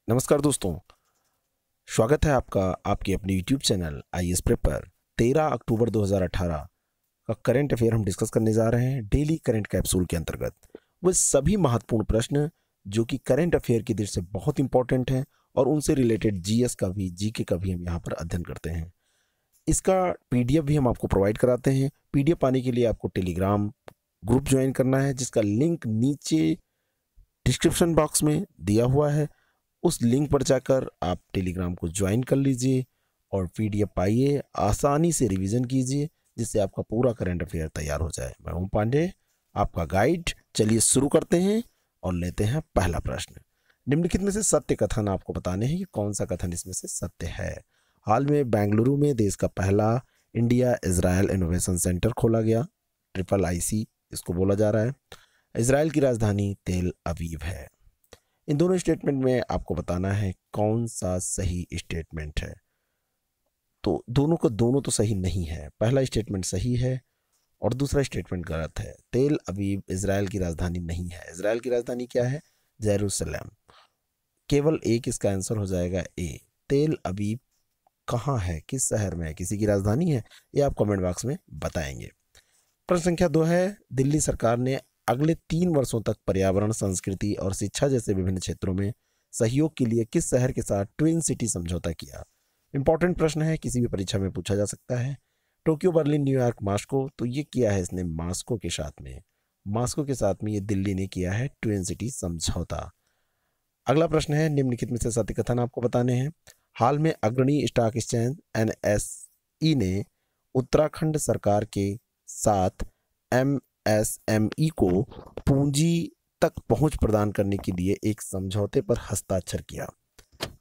नमस्कार दोस्तों, स्वागत है आपका आपके अपने YouTube चैनल आईएएस प्रेप पर। 13 अक्टूबर 2018 का करंट अफेयर हम डिस्कस करने जा रहे हैं डेली करंट कैप्सूल के अंतर्गत। वो सभी महत्वपूर्ण प्रश्न जो कि करंट अफेयर की दृष्टि से बहुत इंपॉर्टेंट हैं और उनसे रिलेटेड जीएस का भी जीके का भी हम यहाँ पर अध्ययन करते हैं। इसका पीडीएफ भी हम आपको प्रोवाइड कराते हैं। पीडीएफ पाने के लिए आपको टेलीग्राम ग्रुप ज्वाइन करना है, जिसका लिंक नीचे डिस्क्रिप्शन बॉक्स में दिया हुआ है। उस लिंक पर जाकर आप टेलीग्राम को ज्वाइन कर लीजिए और पीडीएफ पाइए, आसानी से रिवीजन कीजिए, जिससे आपका पूरा करंट अफेयर तैयार हो जाए। मैं ओम पांडे, आपका गाइड। चलिए शुरू करते हैं और लेते हैं पहला प्रश्न। निम्नलिखित में से सत्य कथन आपको बताने हैं कि कौन सा कथन इसमें से सत्य है। हाल में बेंगलुरु में देश का पहला इंडिया इजराइल इनोवेशन सेंटर खोला गया। IIIC इसको बोला जा रहा है। इजराइल की राजधानी तेल अवीव है। इन दोनों स्टेटमेंट में आपको बताना है कौन सा सही स्टेटमेंट है। तो दोनों का दोनों तो सही नहीं है। पहला स्टेटमेंट सही है और दूसरा स्टेटमेंट गलत है। तेल अवीव इजराइल की राजधानी नहीं है। इजराइल की राजधानी क्या है? जेरूसलम। केवल एक इसका आंसर हो जाएगा ए। तेल अवीव कहाँ है, किस शहर में है, किसी की राजधानी है? ये आप कमेंट बॉक्स में बताएंगे। प्रश्न संख्या 2 है, दिल्ली सरकार ने अगले 3 वर्षों तक पर्यावरण, संस्कृति और शिक्षा जैसे विभिन्न क्षेत्रों में सहयोग के लिए किस शहर के साथ ट्विन सिटी समझौता किया? इंपॉर्टेंट प्रश्न है, किसी भी परीक्षा में पूछा जा सकता है। Tokyo, Berlin, New York, Moscow. तो ये किया है इसने मॉस्को के साथ में। मॉस्को के साथ में ये दिल्ली ने किया है ट्विन सिटी समझौता। अगला प्रश्न है, निम्नलिखित में से सत्य कथन आपको बताने हैं। हाल में अग्रणी स्टॉक एक्सचेंज NSE ने उत्तराखंड सरकार के साथ MSME को पूंजी तक पहुंच प्रदान करने के लिए एक समझौते पर हस्ताक्षर किया।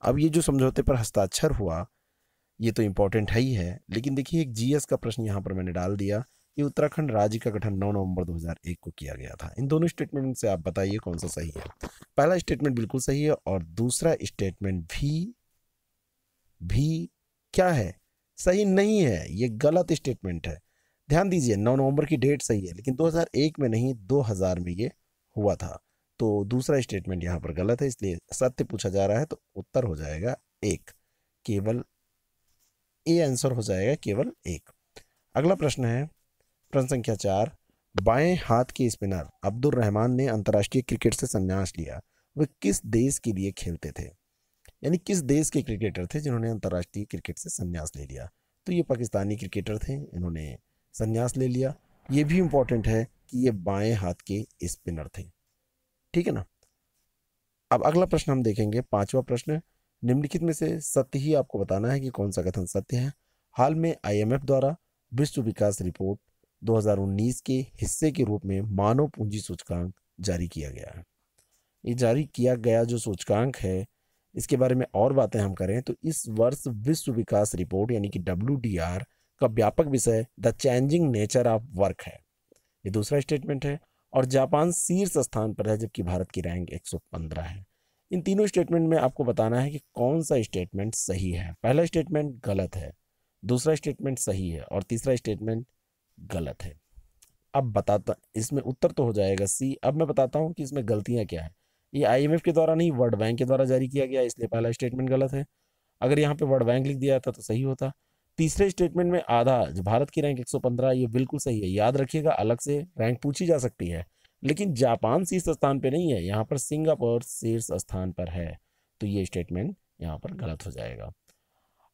अब ये जो समझौते पर हस्ताक्षर हुआ ये तो इंपॉर्टेंट है ही है, लेकिन देखिए एक जीएस का प्रश्न यहाँ पर मैंने डाल दिया कि उत्तराखंड राज्य का गठन 9 नवंबर 2001 को किया गया था। इन दोनों स्टेटमेंट से आप बताइए कौन सा सही है। पहला स्टेटमेंट बिल्कुल सही है और दूसरा स्टेटमेंट भी क्या है? सही नहीं है, ये गलत स्टेटमेंट है। ध्यान दीजिए, 9 नवंबर की डेट सही है, लेकिन 2001 में नहीं, 2000 में ये हुआ था। तो दूसरा स्टेटमेंट यहाँ पर गलत है, इसलिए सत्य पूछा जा रहा है तो उत्तर हो जाएगा एक। केवल ए आंसर हो जाएगा, केवल एक। अगला प्रश्न है, प्रश्न संख्या 4, बाएं हाथ के स्पिनर अब्दुल रहमान ने अंतर्राष्ट्रीय क्रिकेट से संन्यास लिया। वे किस देश के लिए खेलते थे? यानी किस देश के क्रिकेटर थे जिन्होंने अंतर्राष्ट्रीय क्रिकेट से संन्यास ले लिया? तो ये पाकिस्तानी क्रिकेटर थे, इन्होंने संन्यास ले लिया। ये भी इंपॉर्टेंट है कि ये बाएं हाथ के स्पिनर थे। ठीक है ना। अब अगला प्रश्न हम देखेंगे, पांचवा प्रश्न। निम्नलिखित में से सत्य ही आपको बताना है कि कौन सा कथन सत्य है। हाल में IMF द्वारा विश्व विकास रिपोर्ट 2019 के हिस्से के रूप में मानव पूंजी सूचकांक जारी किया गया है। ये जारी किया गया जो सूचकांक है, इसके बारे में और बातें हम करें तो इस वर्ष विश्व विकास रिपोर्ट यानी कि WDR का व्यापक विषय the changing nature of work है। ये दूसरा स्टेटमेंट है। और जापान शीर्ष स्थान पर है, जबकि भारत की रैंक 115 है। इन तीनों स्टेटमेंट में आपको बताना है कि कौन सा स्टेटमेंट सही है। पहला स्टेटमेंट गलत है, दूसरा स्टेटमेंट सही है और तीसरा स्टेटमेंट गलत है। अब बताता, इसमें उत्तर तो हो जाएगा सी। अब मैं बताता हूँ कि इसमें गलतियाँ क्या है। ये IMF के द्वारा नहीं, वर्ल्ड बैंक के द्वारा जारी किया गया, इसलिए पहला स्टेटमेंट गलत है। अगर यहाँ पे वर्ल्ड बैंक लिख दिया था तो सही होता। तीसरे स्टेटमेंट में आधा, जो भारत की रैंक 115, ये बिल्कुल सही है। याद रखिएगा, अलग से रैंक पूछी जा सकती है, लेकिन जापान शीर्ष स्थान पे नहीं है, यहाँ पर सिंगापुर शीर्ष स्थान पर है। तो ये स्टेटमेंट यहाँ पर गलत हो जाएगा।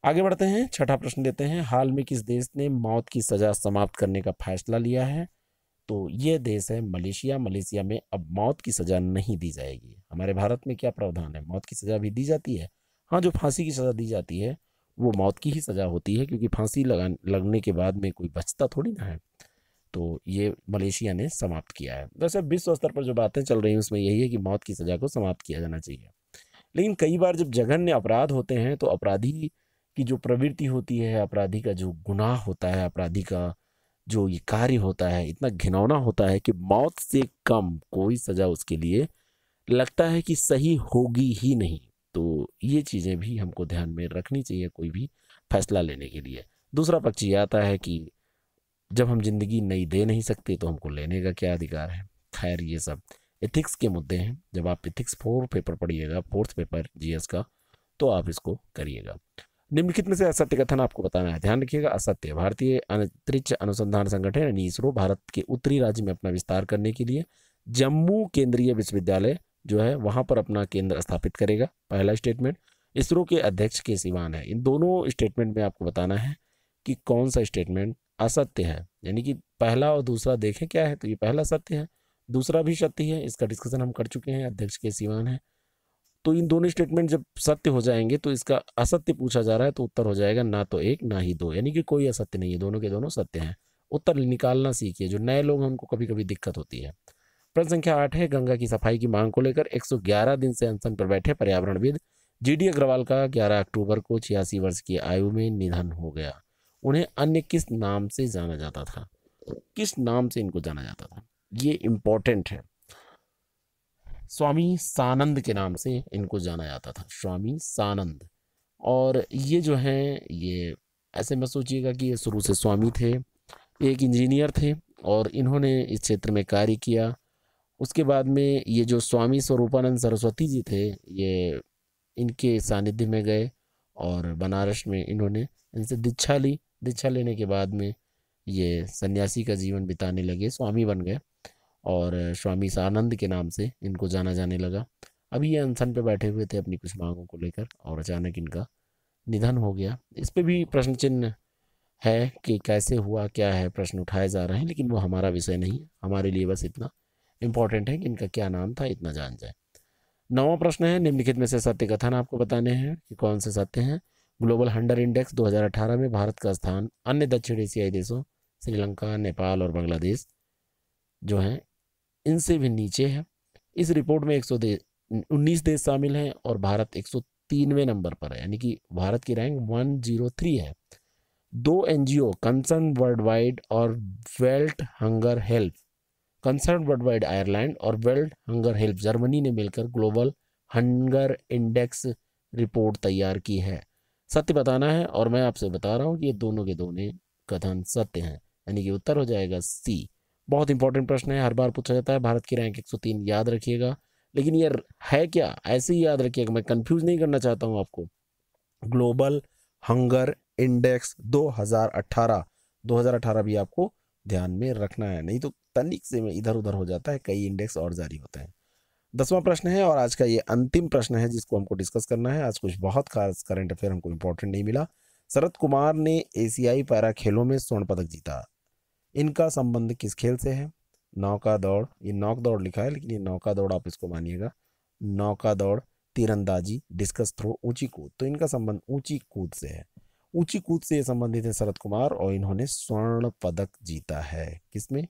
आगे बढ़ते हैं, छठा प्रश्न लेते हैं। हाल में किस देश ने मौत की सजा समाप्त करने का फैसला लिया है? तो ये देश है मलेशिया। मलेशिया में अब मौत की सजा नहीं दी जाएगी। हमारे भारत में क्या प्रावधान है? मौत की सजा भी दी जाती है। हाँ, जो फांसी की सजा दी जाती है वो मौत की ही सजा होती है, क्योंकि फांसी लगने के बाद में कोई बचता थोड़ी ना है। तो ये मलेशिया ने समाप्त किया है। वैसे विश्व स्तर पर जो बातें चल रही हैं उसमें यही है कि मौत की सजा को समाप्त किया जाना चाहिए। लेकिन कई बार जब जघन्य अपराध होते हैं तो अपराधी की जो प्रवृत्ति होती है, अपराधी का जो गुनाह होता है, अपराधी का जो ये कार्य होता है, इतना घिनौना होता है कि मौत से कम कोई सजा उसके लिए लगता है कि सही होगी ही नहीं। तो ये चीज़ें भी हमको ध्यान में रखनी चाहिए कोई भी फैसला लेने के लिए। दूसरा पक्ष ये आता है कि जब हम जिंदगी नई दे नहीं सकते तो हमको लेने का क्या अधिकार है। खैर, ये सब एथिक्स के मुद्दे हैं। जब आप एथिक्स 4 पेपर पढ़िएगा, 4th पेपर जीएस का, तो आप इसको करिएगा। निम्नलिखित में से असत्य कथन आपको बताना है, ध्यान रखिएगा। असत्य, भारतीय अंतरिक्ष अनुसंधान संगठन यानी इसरो भारत के उत्तरी राज्य में अपना विस्तार करने के लिए जम्मू केंद्रीय विश्वविद्यालय जो है वहां पर अपना केंद्र स्थापित करेगा। पहला स्टेटमेंट। इसरो के अध्यक्ष के सिवान है। इन दोनों स्टेटमेंट में आपको बताना है कि कौन सा स्टेटमेंट असत्य है, यानी कि पहला और दूसरा देखें क्या है, तो ये पहला सत्य है, दूसरा भी सत्य है, इसका डिस्कशन हम कर चुके हैं, अध्यक्ष के सिवान है। तो इन दोनों स्टेटमेंट जब सत्य हो जाएंगे तो इसका असत्य पूछा जा रहा है, तो उत्तर हो जाएगा ना तो एक ना ही दो, यानी कि कोई असत्य नहीं है, दोनों के दोनों सत्य हैं। उत्तर निकालना सीखिए, जो नए लोग हैं उनको कभी कभी दिक्कत होती है। प्रश्न संख्या 8 है, गंगा की सफाई की मांग को लेकर 111 दिन से अनशन पर बैठे पर्यावरणविद जीडी अग्रवाल का 11 अक्टूबर को 86 वर्ष की आयु में निधन हो गया। उन्हें अन्य किस नाम से जाना जाता था? किस नाम से इनको जाना जाता था, ये इंपॉर्टेंट है। स्वामी सानंद के नाम से इनको जाना जाता था, स्वामी सानंद। और ये जो हैं, ये ऐसे मत सोचिएगा कि ये शुरू से स्वामी थे, एक इंजीनियर थे और इन्होंने इस क्षेत्र में कार्य किया। उसके बाद में ये जो स्वामी स्वरूपानंद सरस्वती जी थे, ये इनके सानिध्य में गए और बनारस में इन्होंने इनसे दीक्षा ली। दीक्षा लेने के बाद में ये सन्यासी का जीवन बिताने लगे, स्वामी बन गए और स्वामी सानंद के नाम से इनको जाना जाने लगा। अभी ये अनशन पे बैठे हुए थे अपनी कुछ मांगों को लेकर और अचानक इनका निधन हो गया। इस पे भी प्रश्न चिन्ह है कि कैसे हुआ, क्या है, प्रश्न उठाए जा रहे हैं, लेकिन वो हमारा विषय नहीं है। हमारे लिए बस इतना इम्पोर्टेंट है कि इनका क्या नाम था, इतना जान जाए। 9वां प्रश्न है, निम्नलिखित में से सत्य कथन आपको बताने हैं कि कौन से सत्य हैं। ग्लोबल हंगर इंडेक्स 2018 में भारत का स्थान अन्य दक्षिण एशियाई देशों श्रीलंका, नेपाल और बांग्लादेश जो हैं इनसे भी नीचे है। इस रिपोर्ट में 119 देश शामिल हैं और भारत 103वें नंबर पर है, यानी कि भारत की रैंक 103 है। 2 एनजीओ कंसर्न वर्ल्ड वाइड और belt hunger help, concern world wide Ireland और वर्ल्ड हंगर हेल्प जर्मनी ने मिलकर ग्लोबल हंगर इंडेक्स रिपोर्ट तैयार की है। सत्य बताना है और मैं आपसे बता रहा हूँ कि ये दोनों के दोनों कथन सत्य हैं, यानी कि उत्तर हो जाएगा सी। बहुत इंपॉर्टेंट प्रश्न है, हर बार पूछा जाता है। भारत की रैंक 103 याद रखिएगा, लेकिन ये है क्या, ऐसे ही याद रखिएगा, मैं कंफ्यूज नहीं करना चाहता हूँ आपको। ग्लोबल हंगर इंडेक्स 2018, 2018 भी आपको ध्यान में रखना है, नहीं तो तनिक से में इधर उधर हो जाता है, कई इंडेक्स और जारी होते हैं। 10वां प्रश्न है और आज का ये अंतिम प्रश्न है जिसको हमको डिस्कस करना है। आज कुछ बहुत खास करंट अफेयर हमको इंपॉर्टेंट नहीं मिला। शरद कुमार ने एशियाई पैरा खेलों में स्वर्ण पदक जीता, इनका संबंध किस खेल से है? नौका दौड़, ये नौक दौड़ लिखा है लेकिन ये नौका दौड़ आप इसको मानिएगा, नौका दौड़, तीरंदाजी, डिस्कस थ्रो, ऊंची कूद, तो इनका संबंध ऊंची कूद से है। ऊंची कूद से संबंधित है शरद कुमार और इन्होंने स्वर्ण पदक जीता है। किसमें?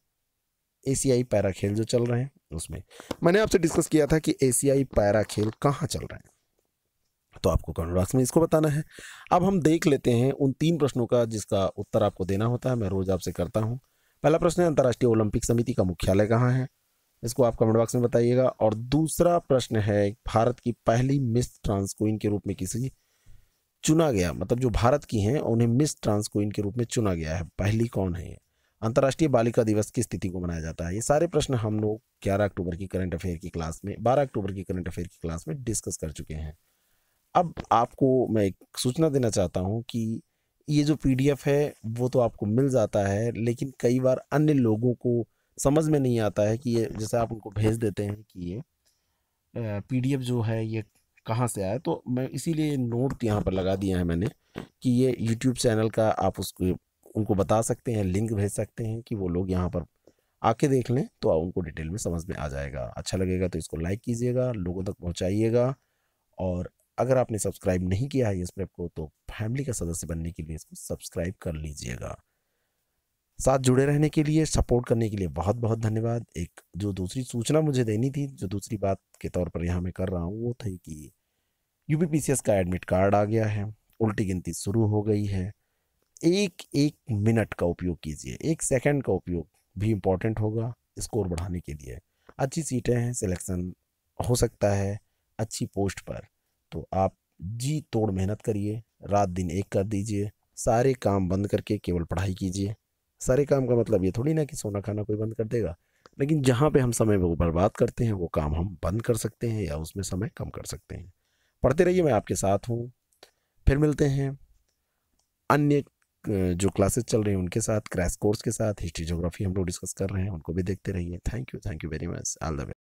एशियाई पैरा खेल जो चल रहे हैं उसमें। मैंने आपसे डिस्कस किया था कि एशियाई पैरा खेल कहाँ चल रहे हैं, तो आपको कमेंट बॉक्स में इसको बताना है। अब हम देख लेते हैं उन 3 प्रश्नों का जिसका उत्तर आपको देना होता है, मैं रोज आपसे करता हूँ। पहला प्रश्न है, अंतर्राष्ट्रीय ओलंपिक समिति का मुख्यालय कहाँ है? इसको आप कमेंट बॉक्स में बताइएगा। और दूसरा प्रश्न है, भारत की पहली मिस ट्रांस क्वीन के रूप में किसी चुना गया, मतलब जो भारत की हैं उन्हें मिस ट्रांस क्वीन के रूप में चुना गया है, पहली कौन है ये? अंतर्राष्ट्रीय बालिका दिवस किस तिथि को मनाया जाता है? ये सारे प्रश्न हम लोग 11 अक्टूबर की करंट अफेयर की क्लास में, 12 अक्टूबर की करंट अफेयर की क्लास में डिस्कस कर चुके हैं। अब आपको मैं एक सूचना देना चाहता हूँ कि ये जो पीडीएफ है वो तो आपको मिल जाता है, लेकिन कई बार अन्य लोगों को समझ में नहीं आता है कि ये, जैसे आप उनको भेज देते हैं कि ये पीडीएफ जो है ये कहाँ से आया, तो मैं इसीलिए नोट यहाँ पर लगा दिया है मैंने कि ये यूट्यूब चैनल का आप उसको उनको बता सकते हैं, लिंक भेज सकते हैं कि वो लोग यहाँ पर आके देख लें, तो उनको डिटेल में समझ में आ जाएगा। अच्छा लगेगा तो इसको लाइक कीजिएगा, लोगों तक पहुँचाइएगा, और अगर आपने सब्सक्राइब नहीं किया है इस प्रेप को तो फैमिली का सदस्य बनने के लिए इसको सब्सक्राइब कर लीजिएगा। साथ जुड़े रहने के लिए, सपोर्ट करने के लिए बहुत बहुत धन्यवाद। एक जो दूसरी सूचना मुझे देनी थी, जो दूसरी बात के तौर पर यहाँ मैं कर रहा हूँ, वो थी कि यूपीपीसीएस का एडमिट कार्ड आ गया है, उल्टी गिनती शुरू हो गई है। एक एक मिनट का उपयोग कीजिए, 1 सेकंड का उपयोग भी इम्पोर्टेंट होगा स्कोर बढ़ाने के लिए। अच्छी सीटें हैं, सिलेक्शन हो सकता है अच्छी पोस्ट पर, तो आप जी तोड़ मेहनत करिए, रात दिन एक कर दीजिए, सारे काम बंद करके केवल पढ़ाई कीजिए। सारे काम का मतलब ये थोड़ी ना कि सोना खाना कोई बंद कर देगा, लेकिन जहाँ पे हम समय वो बर्बाद करते हैं वो काम हम बंद कर सकते हैं या उसमें समय कम कर सकते हैं। पढ़ते रहिए, मैं आपके साथ हूँ। फिर मिलते हैं अन्य जो क्लासेस चल रही हैं उनके साथ, क्रैश कोर्स के साथ। हिस्ट्री ज्योग्राफी हम लोग डिस्कस कर रहे हैं, उनको भी देखते रहिए। Thank you very much. All the best.